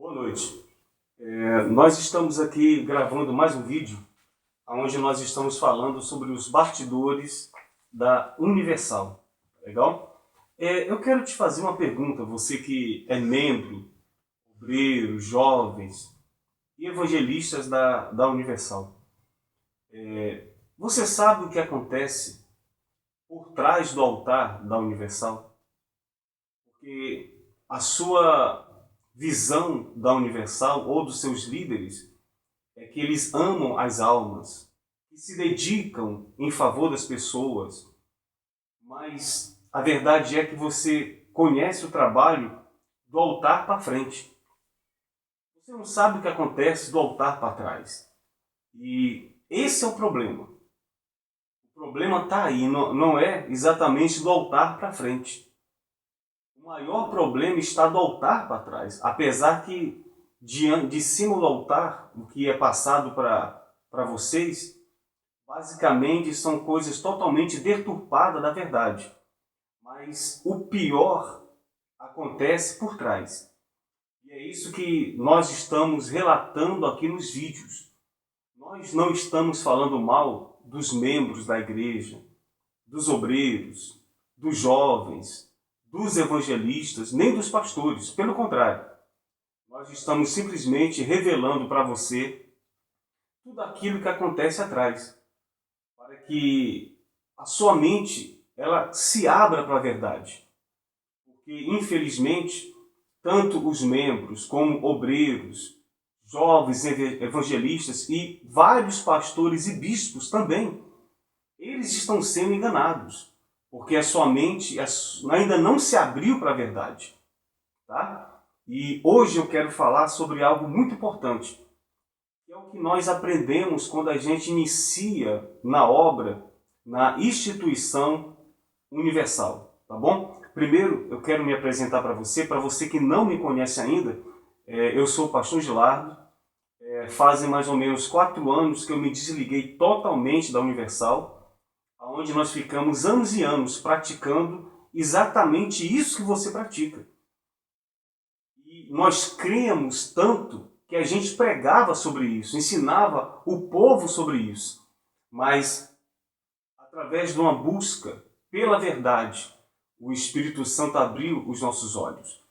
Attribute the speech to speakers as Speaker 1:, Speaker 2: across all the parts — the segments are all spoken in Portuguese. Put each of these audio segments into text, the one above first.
Speaker 1: Boa noite. Nós estamos aqui gravando mais um vídeo onde nós estamos falando sobre os bastidores da Universal. Legal? Eu quero te fazer uma pergunta, você que é membro, obreiro, jovens e evangelistas da Universal. Você sabe o que acontece por trás do altar da Universal? Porque a sua visão da Universal ou dos seus líderes é que eles amam as almas, que se dedicam em favor das pessoas, mas a verdade é que você conhece o trabalho do altar para frente. Você não sabe o que acontece do altar para trás. E esse é o problema. O problema está aí, não é exatamente do altar para frente. O maior problema está do altar para trás, apesar que de cima do altar, o que é passado para vocês, basicamente são coisas totalmente deturpadas da verdade. Mas o pior acontece por trás. E é isso que nós estamos relatando aqui nos vídeos. Nós não estamos falando mal dos membros da igreja, dos obreiros, dos jovens, dos evangelistas, nem dos pastores. Pelo contrário, nós estamos simplesmente revelando para você tudo aquilo que acontece atrás, para que a sua mente ela se abra para a verdade. Porque, infelizmente, tanto os membros como obreiros, jovens evangelistas e vários pastores e bispos também, eles estão sendo enganados, porque a sua mente ainda não se abriu para a verdade. Tá? E hoje eu quero falar sobre algo muito importante, que é o que nós aprendemos quando a gente inicia na obra, na instituição universal. Tá bom? Primeiro, eu quero me apresentar para você que não me conhece ainda, eu sou o pastor Gilardo. Fazem mais ou menos 4 anos que eu me desliguei totalmente da Universal, onde nós ficamos anos e anos praticando exatamente isso que você pratica. E nós cremos tanto que a gente pregava sobre isso, ensinava o povo sobre isso. Mas, através de uma busca pela verdade, o Espírito Santo abriu os nossos olhos.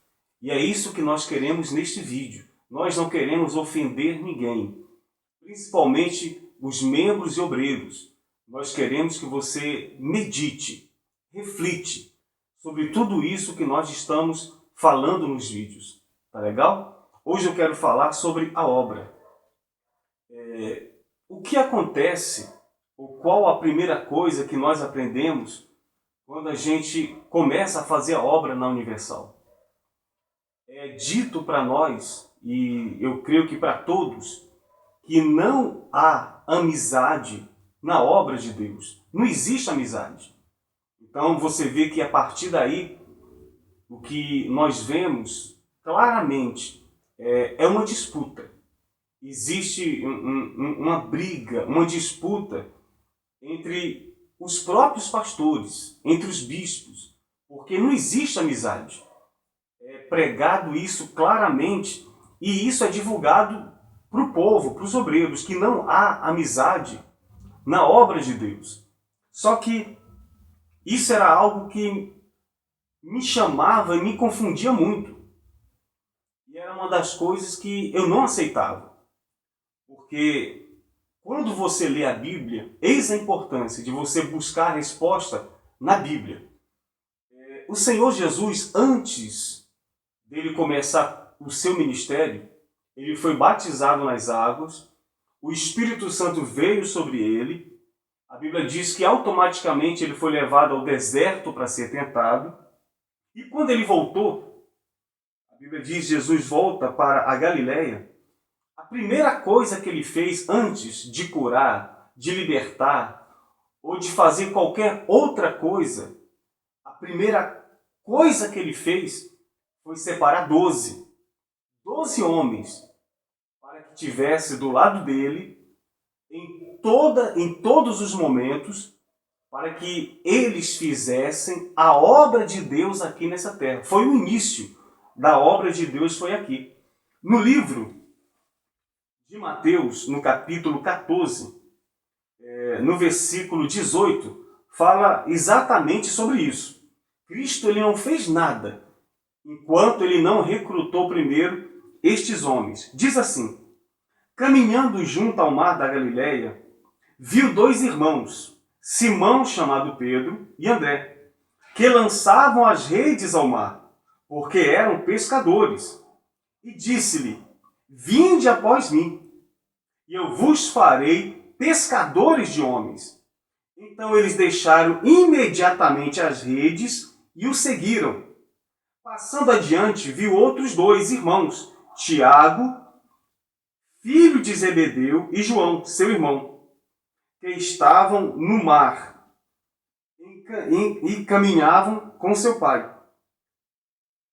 Speaker 1: E é isso que nós queremos neste vídeo. Nós não queremos ofender ninguém, principalmente os membros e obreiros. Nós queremos que você medite, reflite sobre tudo isso que nós estamos falando nos vídeos. Tá legal? Hoje eu quero falar sobre a obra. O que acontece, ou qual a primeira coisa que nós aprendemos quando a gente começa a fazer a obra na Universal? É dito para nós, e eu creio que para todos, que não há amizade na obra de Deus. Não existe amizade. Então você vê que a partir daí, o que nós vemos claramente é uma disputa. Existe uma briga, uma disputa entre os próprios pastores, entre os bispos, porque não existe amizade. É pregado isso claramente e isso é divulgado para o povo, para os obreiros, que não há amizade na obra de Deus. Só que isso era algo que me chamava e me confundia muito. E era uma das coisas que eu não aceitava. Porque quando você lê a Bíblia, eis a importância de você buscar a resposta na Bíblia. O Senhor Jesus, antes dele começar o seu ministério, ele foi batizado nas águas, o Espírito Santo veio sobre ele. A Bíblia diz que automaticamente ele foi levado ao deserto para ser tentado. E quando ele voltou, a Bíblia diz que Jesus volta para a Galileia. A primeira coisa que ele fez antes de curar, de libertar ou de fazer qualquer outra coisa, a primeira coisa que ele fez foi separar 12 homens para que tivesse do lado dele em todos os momentos, para que eles fizessem a obra de Deus aqui nessa terra. Foi o início da obra de Deus, foi aqui. No livro de Mateus, no capítulo 14, no versículo 18, fala exatamente sobre isso. Cristo ele não fez nada enquanto ele não recrutou primeiro estes homens. Diz assim: caminhando junto ao mar da Galileia, viu dois irmãos, Simão, chamado Pedro, e André, que lançavam as redes ao mar, porque eram pescadores. E disse-lhe: vinde após mim, e eu vos farei pescadores de homens. Então eles deixaram imediatamente as redes e o seguiram. Passando adiante, viu outros dois irmãos, Tiago, filho de Zebedeu, e João, seu irmão, que estavam no mar e caminhavam com seu pai,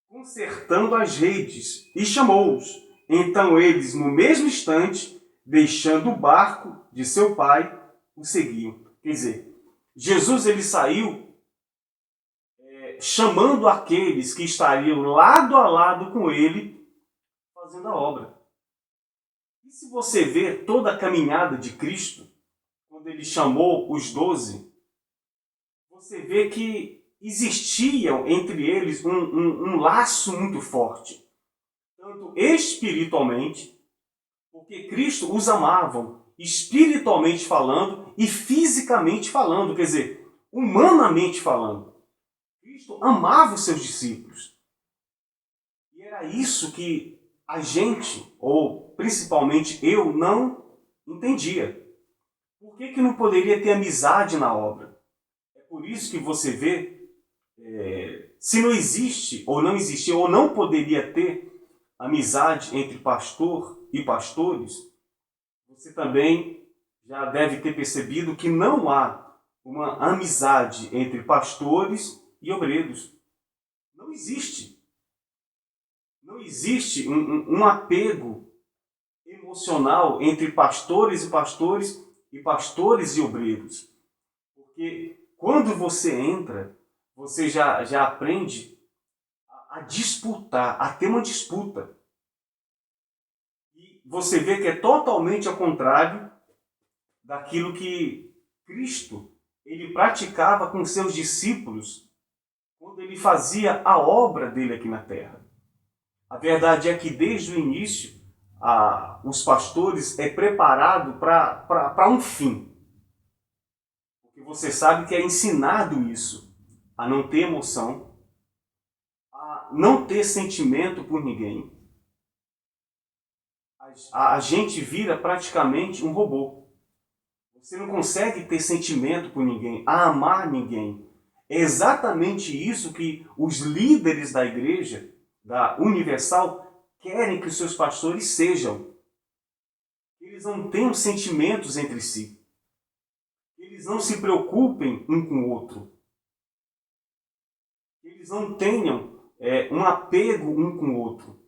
Speaker 1: consertando as redes, e chamou-os. Então eles, no mesmo instante, deixando o barco de seu pai, o seguiam. Quer dizer, Jesus ele saiu chamando aqueles que estariam lado a lado com ele, fazendo a obra. E se você ver toda a caminhada de Cristo, quando ele chamou os 12, você vê que existiam entre eles um laço muito forte, tanto espiritualmente, porque Cristo os amava, espiritualmente falando e fisicamente falando, quer dizer, humanamente falando. Cristo amava os seus discípulos. E era isso que a gente, ou principalmente eu, não entendia. Por que não poderia ter amizade na obra? É por isso que você vê, se não existe, ou não existia, ou não poderia ter amizade entre pastor e pastores, você também já deve ter percebido que não há uma amizade entre pastores e obreiros. Não existe. Não existe um apego emocional entre pastores e pastores e obreiros. Porque quando você entra, você já aprende a disputar, a ter uma disputa. E você vê que é totalmente ao contrário daquilo que Cristo ele praticava com seus discípulos quando ele fazia a obra dele aqui na terra. A verdade é que desde o início, os pastores é preparado para um fim. Porque você sabe que é ensinado isso, a não ter emoção, a não ter sentimento por ninguém. A gente vira praticamente um robô. Você não consegue ter sentimento por ninguém, a amar ninguém. É exatamente isso que os líderes da igreja, da Universal, querem que os seus pastores sejam. Eles não tenham sentimentos entre si. Eles não se preocupem um com o outro. Eles não tenham um apego um com o outro.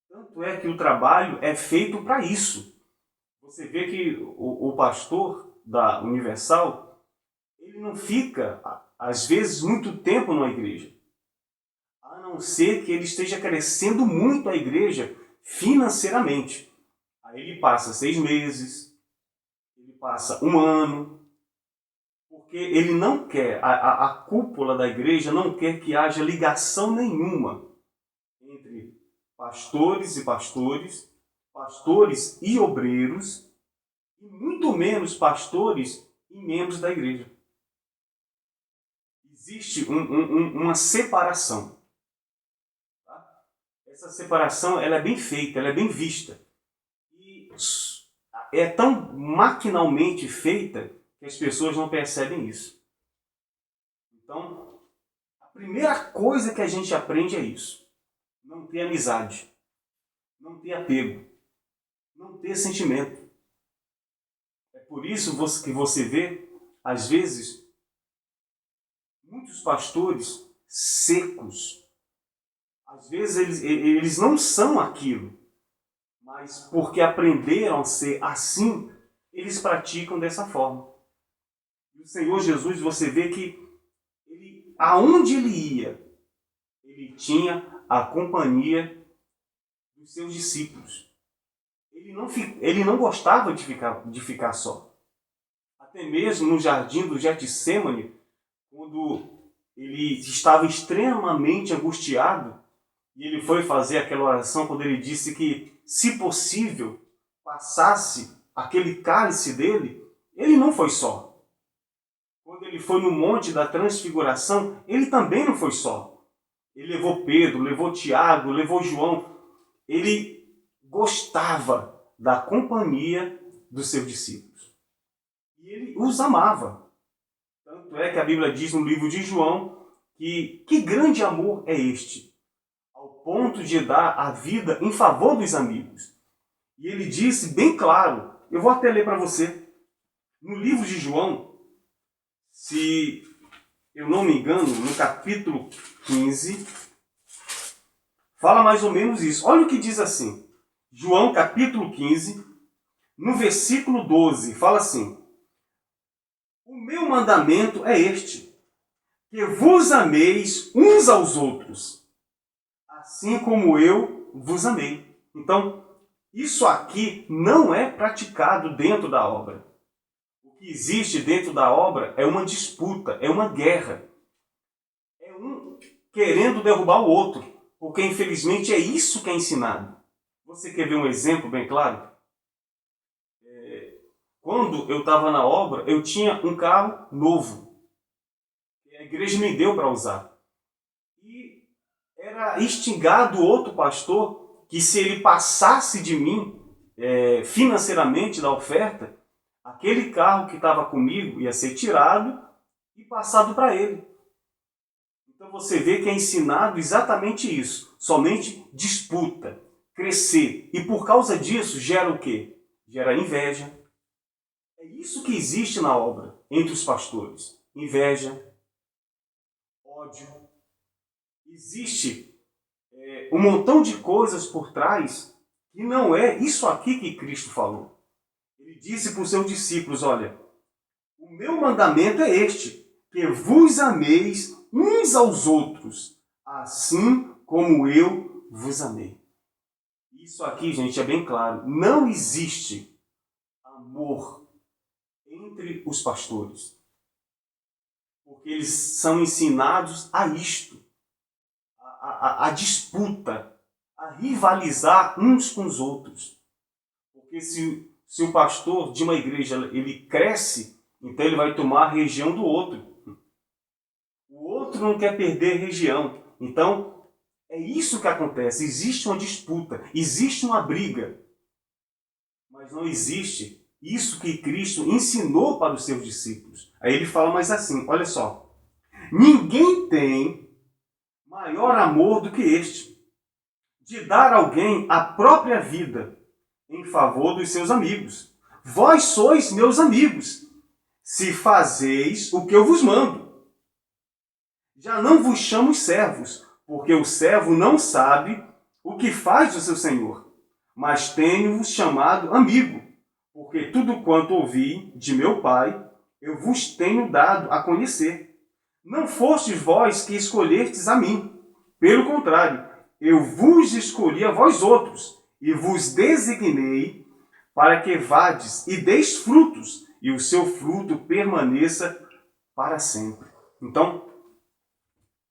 Speaker 1: Tanto é que o trabalho é feito para isso. Você vê que o pastor da Universal, ele não fica, às vezes, muito tempo numa igreja. A não ser que ele esteja crescendo muito a igreja financeiramente. Aí ele passa 6 meses, ele passa 1 ano, porque ele não quer, a cúpula da igreja não quer que haja ligação nenhuma entre pastores e pastores, pastores e obreiros, e muito menos pastores e membros da igreja. Existe uma separação. Tá? Essa separação ela é bem feita, ela é bem vista. E é tão maquinalmente feita que as pessoas não percebem isso. Então, a primeira coisa que a gente aprende é isso. Não ter amizade, não ter apego, não ter sentimento. É por isso que você vê, às vezes, muitos pastores secos. Às vezes eles não são aquilo, mas porque aprenderam a ser assim, eles praticam dessa forma. E o Senhor Jesus, você vê que aonde ele ia, ele tinha a companhia dos seus discípulos. Ele não gostava de ficar só. Até mesmo no jardim do Getsêmani, quando ele estava extremamente angustiado, e ele foi fazer aquela oração quando ele disse que, se possível, passasse aquele cálice dele, ele não foi só. Quando ele foi no Monte da Transfiguração, ele também não foi só. Ele levou Pedro, levou Tiago, levou João. Ele gostava da companhia dos seus discípulos. E ele os amava. Tanto é que a Bíblia diz no livro de João que grande amor é este, ao ponto de dar a vida em favor dos amigos. E ele disse bem claro, eu vou até ler para você, no livro de João, se eu não me engano, no capítulo 15, fala mais ou menos isso. Olha o que diz assim, João capítulo 15, no versículo 12, fala assim: o meu mandamento é este, que vos ameis uns aos outros, assim como eu vos amei. Então, isso aqui não é praticado dentro da obra. O que existe dentro da obra é uma disputa, é uma guerra. É um querendo derrubar o outro, porque infelizmente é isso que é ensinado. Você quer ver um exemplo bem claro? Quando eu estava na obra, eu tinha um carro novo. A igreja me deu para usar. E era instigado outro pastor que, se ele passasse de mim financeiramente da oferta, aquele carro que estava comigo ia ser tirado e passado para ele. Então você vê que é ensinado exatamente isso. Somente disputa, crescer. E por causa disso gera o quê? Gera inveja. É isso que existe na obra entre os pastores. Inveja, ódio. Existe um montão de coisas por trás que não é isso aqui que Cristo falou. Ele disse para os seus discípulos, olha, o meu mandamento é este, que vos ameis uns aos outros, assim como eu vos amei. Isso aqui, gente, é bem claro. Não existe amor entre os pastores. Porque eles são ensinados a isto, a disputa, a rivalizar uns com os outros. Porque se o pastor de uma igreja ele cresce, então ele vai tomar a região do outro. O outro não quer perder região. Então, é isso que acontece. Existe uma disputa, existe uma briga. Mas não existe isso que Cristo ensinou para os seus discípulos. Aí ele fala mais assim, olha só. Ninguém tem maior amor do que este, de dar a alguém a própria vida em favor dos seus amigos. Vós sois meus amigos, se fazeis o que eu vos mando. Já não vos chamo servos, porque o servo não sabe o que faz o seu senhor, mas tenho-vos chamado amigo, porque tudo quanto ouvi de meu Pai, eu vos tenho dado a conhecer. Não fostes vós que escolhestes a mim, pelo contrário, eu vos escolhi a vós outros, e vos designei para que vades e deis frutos, e o seu fruto permaneça para sempre. Então,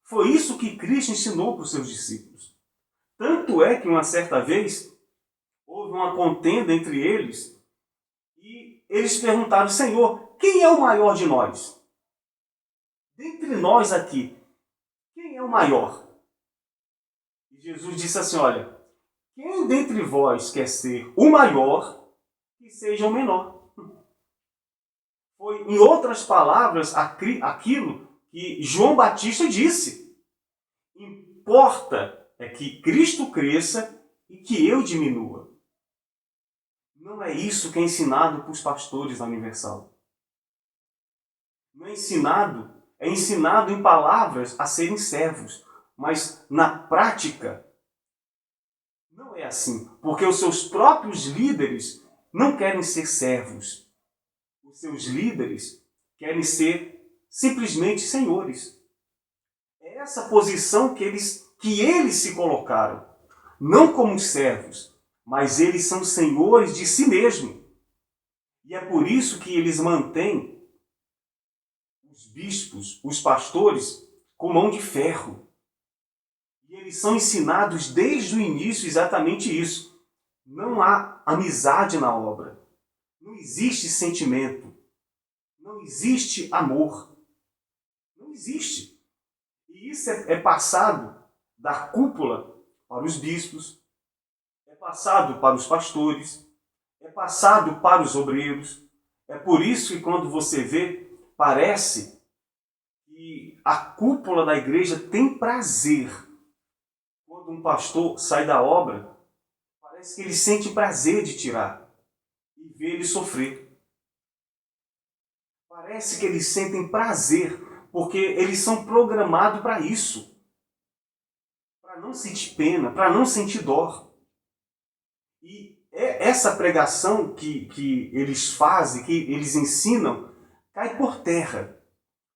Speaker 1: foi isso que Cristo ensinou para os seus discípulos. Tanto é que uma certa vez houve uma contenda entre eles e eles perguntaram, Senhor, quem é o maior de nós? Dentre nós aqui, quem é o maior? E Jesus disse assim, olha, quem dentre vós quer ser o maior, que seja o menor. Foi, em outras palavras, aquilo que João Batista disse. Importa é que Cristo cresça e que eu diminua. Não é isso que é ensinado para os pastores da Universal. Não é ensinado em palavras a serem servos, mas na prática não é assim, porque os seus próprios líderes não querem ser servos. Os seus líderes querem ser simplesmente senhores. É essa posição que eles se colocaram. não como servos, mas eles são senhores de si mesmos. E é por isso que eles mantêm os bispos, os pastores, com mão de ferro. E eles são ensinados desde o início exatamente isso. Não há amizade na obra. Não existe sentimento. Não existe amor. Não existe. E isso é passado da cúpula para os bispos, é passado para os pastores, é passado para os obreiros. É por isso que quando você vê, parece que a cúpula da igreja tem prazer. Quando um pastor sai da obra, parece que ele sente prazer de tirar e ver ele sofrer. Parece que eles sentem prazer, porque eles são programados para isso. Para não sentir pena, para não sentir dor. E é essa pregação que eles fazem, que eles ensinam, cai por terra.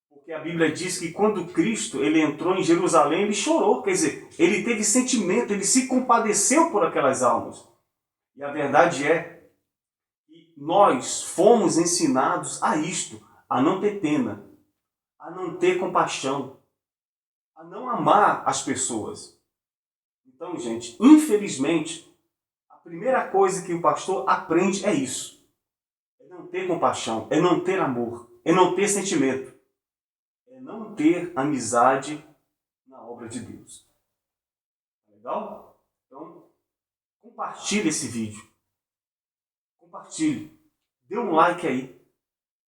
Speaker 1: Porque a Bíblia diz que quando Cristo ele entrou em Jerusalém, ele chorou. Quer dizer, ele teve sentimento, ele se compadeceu por aquelas almas. E a verdade é que nós fomos ensinados a isto, a não ter pena, a não ter compaixão, a não amar as pessoas. Então, gente, infelizmente, a primeira coisa que o pastor aprende é isso. É não ter compaixão, é não ter amor, é não ter sentimento, é não ter amizade na obra de Deus. Legal? Então, compartilhe esse vídeo. Compartilhe. Dê um like aí.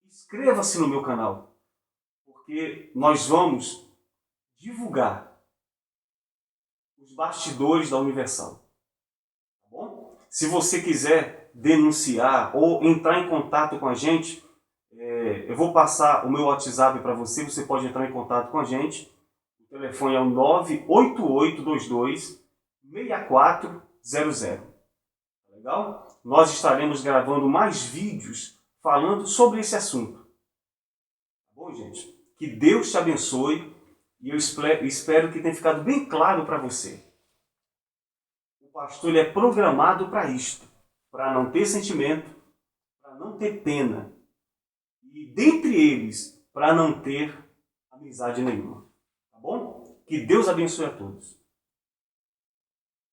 Speaker 1: Inscreva-se no meu canal. Porque nós vamos divulgar os bastidores da Universal. Tá bom? Se você quiser denunciar ou entrar em contato com a gente, eu vou passar o meu WhatsApp para você. Você pode entrar em contato com a gente. O telefone é o 98822-6400. Tá legal? Nós estaremos gravando mais vídeos falando sobre esse assunto. Tá bom, gente? Que Deus te abençoe e eu espero que tenha ficado bem claro para você. O pastor ele é programado para isto, para não ter sentimento, para não ter pena e, dentre eles, para não ter amizade nenhuma. Tá bom? Que Deus abençoe a todos.